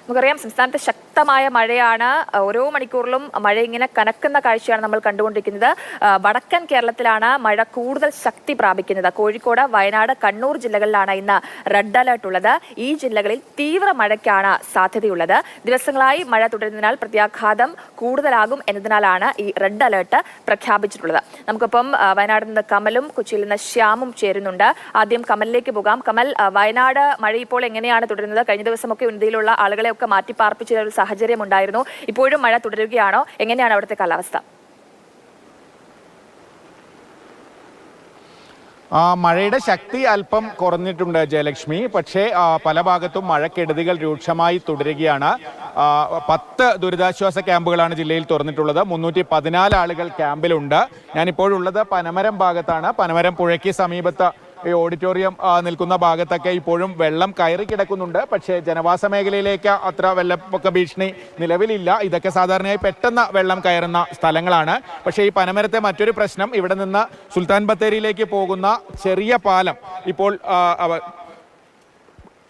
നമുക്കറിയാം സംസ്ഥാനത്ത് ശക്തമായ മഴയാണ്. ഓരോ മണിക്കൂറിലും മഴ ഇങ്ങനെ കനക്കുന്ന കാഴ്ചയാണ് നമ്മൾ കണ്ടുകൊണ്ടിരിക്കുന്നത്. വടക്കൻ കേരളത്തിലാണ് മഴ കൂടുതൽ ശക്തി പ്രാപിക്കുന്നത്. കോഴിക്കോട്, വയനാട്, കണ്ണൂർ ജില്ലകളിലാണ് ഇന്ന് റെഡ് അലർട്ട് ഉള്ളത്. ഈ ജില്ലകളിൽ തീവ്ര മഴയ്ക്കാണ് സാധ്യതയുള്ളത്. ദിവസങ്ങളായി മഴ തുടരുന്നതിനാൽ പ്രത്യാഘാതം കൂടുതലാകും എന്നതിനാലാണ് ഈ റെഡ് അലർട്ട് പ്രഖ്യാപിച്ചിട്ടുള്ളത്. നമുക്കിപ്പം വയനാട് നിന്ന് കമലും കൊച്ചിയിൽ നിന്ന് ശ്യാമും ചേരുന്നുണ്ട്. ആദ്യം കമലിലേക്ക് പോകാം. കമൽ, വയനാട് മഴ ഇപ്പോൾ എങ്ങനെയാണ് തുടരുന്നത്? കഴിഞ്ഞ ദിവസമൊക്കെ ഉന്നതിയിലുള്ള ആളുകളെ ഒക്കെ മാറ്റിപ്പാർപ്പിച്ച ഒരു സാഹചര്യം ഉണ്ടായിരുന്നു. ഇപ്പോഴും മഴ തുടരുകയാണോ? എങ്ങനെയാണ് അവിടുത്തെ കാലാവസ്ഥ? മഴയുടെ ശക്തി അല്പം കുറഞ്ഞിട്ടുണ്ട് ജയലക്ഷ്മി. പക്ഷേ പല ഭാഗത്തും മഴക്കെടുതികൾ രൂക്ഷമായി തുടരുകയാണ്. 10 ദുരിതാശ്വാസ ക്യാമ്പുകളാണ് ജില്ലയിൽ തുറന്നിട്ടുള്ളത്. 314 ആളുകൾ ക്യാമ്പിലുണ്ട്. ഞാനിപ്പോഴുള്ളത് പനമരം ഭാഗത്താണ്. പനമരം പുഴയ്ക്ക് സമീപത്ത് ഈ ഓഡിറ്റോറിയം നിൽക്കുന്ന ഭാഗത്തൊക്കെ ഇപ്പോഴും വെള്ളം കയറി കിടക്കുന്നുണ്ട്. പക്ഷേ ജനവാസ മേഖലയിലേക്ക് അത്ര വെള്ളപ്പൊക്ക ഭീഷണി നിലവിലില്ല. ഇതൊക്കെ സാധാരണയായി പെട്ടെന്ന് വെള്ളം കയറുന്ന സ്ഥലങ്ങളാണ്. പക്ഷേ ഈ പനമരത്തെ മറ്റൊരു പ്രശ്നം, ഇവിടെ നിന്ന് സുൽത്താൻ ബത്തേരിയിലേക്ക് പോകുന്ന ചെറിയ പാലം ഇപ്പോൾ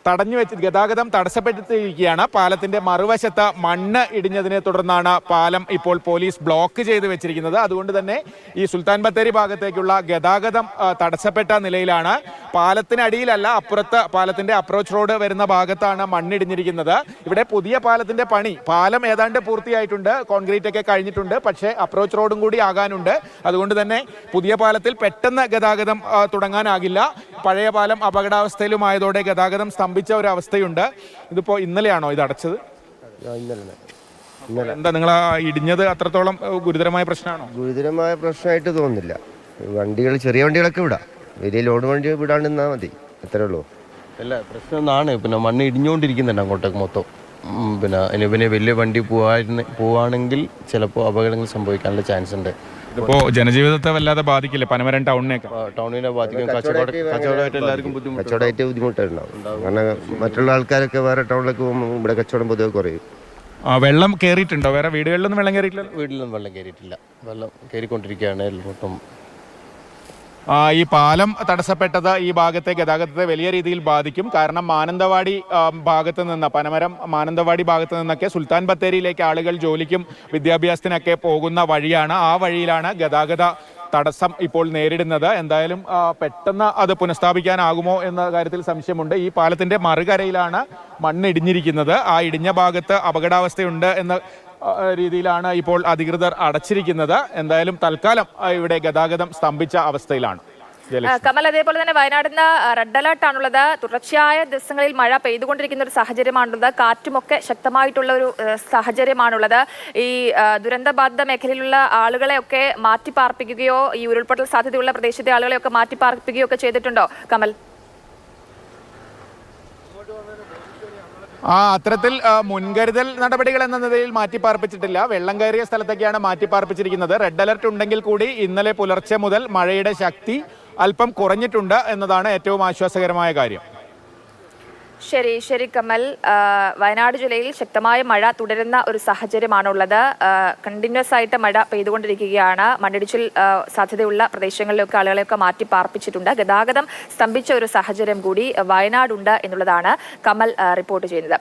തടഞ്ഞു വെച്ച് ഗതാഗതം തടസ്സപ്പെടുത്തിയിരിക്കുകയാണ്. പാലത്തിന്റെ മറുവശത്ത് മണ്ണ് ഇടിഞ്ഞതിനെ തുടർന്നാണ് പാലം ഇപ്പോൾ പോലീസ് ബ്ലോക്ക് ചെയ്ത് വെച്ചിരിക്കുന്നത്. അതുകൊണ്ട് തന്നെ ഈ സുൽത്താൻ ബത്തേരി ഭാഗത്തേക്കുള്ള ഗതാഗതം തടസ്സപ്പെട്ട നിലയിലാണ്. പാലത്തിനടിയിലല്ല, അപ്പുറത്ത് പാലത്തിന്റെ അപ്രോച്ച് റോഡ് വരുന്ന ഭാഗത്താണ് മണ്ണിടിഞ്ഞിരിക്കുന്നത്. ഇവിടെ പുതിയ പാലത്തിന്റെ പണി, പാലം ഏതാണ്ട് പൂർത്തിയായിട്ടുണ്ട്, കോൺക്രീറ്റ് ഒക്കെ കഴിഞ്ഞിട്ടുണ്ട്. പക്ഷേ അപ്രോച്ച് റോഡും കൂടി ആകാനുണ്ട്. അതുകൊണ്ട് തന്നെ പുതിയ പാലത്തിൽ പെട്ടെന്ന് ഗതാഗതം തുടങ്ങാനാകില്ല. പഴയ പാലം അപകടാവസ്ഥയിലുമായതോടെ ഗതാഗതം സ്തംഭിച്ച ഒരു അവസ്ഥയുണ്ട്. ഇതിപ്പോ ഇന്നലെയാണോ ഇത് അടച്ചത്? എന്താ നിങ്ങൾ ഇടിഞ്ഞത് അത്രത്തോളം ഗുരുതരമായ പ്രശ്നമാണോ? ഗുരുതരമായ പ്രശ്നമായിട്ട് തോന്നുന്നില്ല. വണ്ടികൾ, ചെറിയ വണ്ടികളൊക്കെ വിടാം, വലിയ ലോഡ് വണ്ടി വിടാണ്ടിരുന്നാൽ മതി, അത്രേ ഉള്ളൂ. അല്ല, പ്രശ്നം എന്നാണ് പിന്നെ മണ്ണ് ഇടിഞ്ഞുകൊണ്ടിരിക്കുന്നുണ്ട് അങ്ങോട്ടേക്ക് മൊത്തം. പിന്നെ വലിയ വണ്ടി പോവാണെങ്കിൽ ചിലപ്പോൾ അപകടങ്ങൾ സംഭവിക്കാനുള്ള ചാൻസ് ഉണ്ട്. ഇപ്പോൾ ജനജീവിതത്തെ വല്ലാതെ ബാധിക്കില്ലേ പനമരം ടൗണിനെ ബാധിക്കും. കച്ചവടമായിട്ട് എല്ലാവർക്കും കച്ചവടമായിട്ട് ബുദ്ധിമുട്ടുണ്ടാവും. കാരണം മറ്റുള്ള ആൾക്കാരൊക്കെ വേറെ ടൗണിലേക്ക് പോകുമ്പോൾ ഇവിടെ കച്ചവടം പൊതുവെ കുറയും. വെള്ളം കയറിയിട്ടുണ്ടോ? വേറെ വീടുകളിലൊന്നും വെള്ളം കയറിയിട്ടില്ല? വീട്ടിലൊന്നും വെള്ളം കയറിയിട്ടില്ല. വെള്ളം കയറിക്കൊണ്ടിരിക്കുകയാണ് എല്ലായിടത്തും. ഈ പാലം തടസ്സപ്പെട്ടത് ഈ ഭാഗത്തെ ഗതാഗതത്തെ വലിയ രീതിയിൽ ബാധിക്കും. കാരണം മാനന്തവാടി ഭാഗത്ത് നിന്ന്, പനമരം മാനന്തവാടി ഭാഗത്ത് നിന്നൊക്കെ സുൽത്താൻ ബത്തേരിയിലേക്ക് ആളുകൾ ജോലിക്കും വിദ്യാഭ്യാസത്തിനൊക്കെ പോകുന്ന വഴിയാണ്. ആ വഴിയിലാണ് ഗതാഗത തടസ്സം ഇപ്പോൾ നേരിടുന്നത്. എന്തായാലും പെട്ടെന്ന് അത് പുനഃസ്ഥാപിക്കാനാകുമോ എന്ന കാര്യത്തിൽ സംശയമുണ്ട്. ഈ പാലത്തിന്റെ മറുകരയിലാണ് മണ്ണിടിഞ്ഞിരിക്കുന്നത്. ആ ഇടിഞ്ഞ ഭാഗത്ത് അപകടാവസ്ഥയുണ്ട് എന്ന രീതിയിലാണ് ഇപ്പോൾ അധികൃതർ അടച്ചിരിക്കുന്നത്. എന്തായാലും തൽക്കാലം ഇവിടെ ഗതാഗതം സ്തംഭിച്ച അവസ്ഥയിലാണ്. കമൽ, അതേപോലെ തന്നെ വയനാടിൽ നിന്ന് റെഡ് അലർട്ട് ആണുള്ളത്. തുടർച്ചയായ ദിവസങ്ങളിൽ മഴ പെയ്തുകൊണ്ടിരിക്കുന്ന ഒരു സാഹചര്യമാണുള്ളത്. കാറ്റുമൊക്കെ ശക്തമായിട്ടുള്ള ഒരു സാഹചര്യമാണുള്ളത്. ഈ ദുരന്തബാധിത മേഖലയിലുള്ള ആളുകളെയൊക്കെ മാറ്റിപ്പാർപ്പിക്കുകയോ ഈ ഉരുൾപൊട്ടൽ സാധ്യതയുള്ള പ്രദേശത്തെ ആളുകളെയൊക്കെ മാറ്റിപ്പാർപ്പിക്കുകയോ ഒക്കെ ചെയ്തിട്ടുണ്ടോ കമൽ? അത്തരത്തിൽ മുൻകരുതൽ നടപടികൾ എന്ന നിലയിൽ മാറ്റിപ്പാർപ്പിച്ചിട്ടില്ല. വെള്ളം കയറിയ സ്ഥലത്തൊക്കെയാണ് മാറ്റിപ്പാർപ്പിച്ചിരിക്കുന്നത്. റെഡ് അലർട്ട് ഉണ്ടെങ്കിൽ കൂടി ഇന്നലെ പുലർച്ചെ മുതൽ മഴയുടെ ശക്തി അല്പം കുറഞ്ഞിട്ടുണ്ട് എന്നതാണ് ഏറ്റവും ആശ്വാസകരമായ കാര്യം. ശരി കമൽ, വയനാട് ജില്ലയിൽ ശക്തമായ മഴ തുടരുന്ന ഒരു സാഹചര്യമാണുള്ളത്. കണ്ടിന്യൂസ് ആയിട്ട് മഴ പെയ്തുകൊണ്ടിരിക്കുകയാണ്. മണ്ണിടിച്ചിൽ സാധ്യതയുള്ള പ്രദേശങ്ങളിലൊക്കെ ആളുകളെയൊക്കെ മാറ്റി പാർപ്പിച്ചിട്ടുണ്ട്. ഗതാഗതം സ്തംഭിച്ച ഒരു സാഹചര്യം കൂടി വയനാടുണ്ട് എന്നുള്ളതാണ് കമൽ റിപ്പോർട്ട് ചെയ്യുന്നത്.